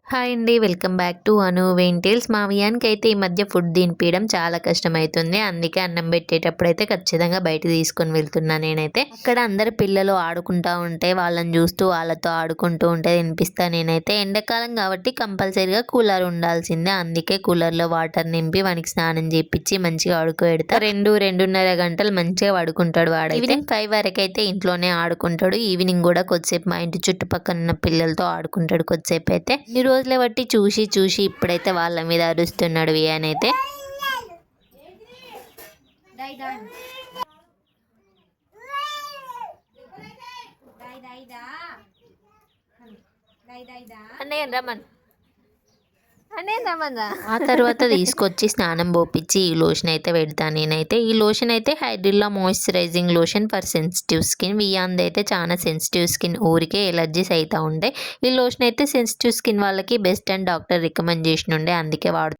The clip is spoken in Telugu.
హాయ్ అండి. వెల్కమ్ బ్యాక్ టు అను వెంటేల్స్. మా వియాన్‌కైతే ఈ మధ్య ఫుడ్ తినిపియడం చాలా కష్టమైతుంది. అందుకే అన్నం పెట్టేటప్పుడైతే ఖచ్చితంగా బయట తీసుకొని వెళ్తున్నా నేనైతే. అక్కడ అందరు పిల్లలు ఆడుకుంటా ఉంటే వాళ్ళని చూస్తూ వాళ్ళతో ఆడుకుంటూ ఉంటే తినిపిస్తా నేనైతే. ఎండాకాలం కాబట్టి కంపల్సరీగా కూలర్ ఉండాల్సిందే. అందుకే కూలర్‌లో వాటర్ నింపి వానికి స్నానం చేపిచ్చి మంచిగా పడుకోబెడతా. 2, 2:30 గంటలు మంచిగా పడుకుంటాడు వాడైతే. ఈవినింగ్ 5 వరకైతే ఇంట్లోనే ఆడుకుంటాడు. ఈవినింగ్ కూడా కొద్దిసేపు మా ఇంటి చుట్టుపక్కల ఉన్న పిల్లలతో ఆడుకుంటాడు కొద్దిసేపు అయితే. రోజుల బట్టి చూసి చూసి ఇప్పుడైతే వాళ్ళ మీద అరుస్తున్నాడు వియాన్ అయితే. ఆ తర్వాత తీసుకొచ్చి స్నానం పోపించి ఈ లోషన్ అయితే పెడతాను నేనైతే. ఈ లోషన్ అయితే హైడ్రిల్లా moisturising lotion for sensitive skin. వియాంది అయితే చాలా సెన్సిటివ్ స్కిన్, ఊరికే ఎలర్జీస్ అవుతూ ఉంటాయి. ఈ లోషన్ అయితే సెన్సిటివ్ స్కిన్ వాళ్ళకి బెస్ట్ అని డాక్టర్ రికమెండ్ చేసి ఉండే, అందుకే వాడు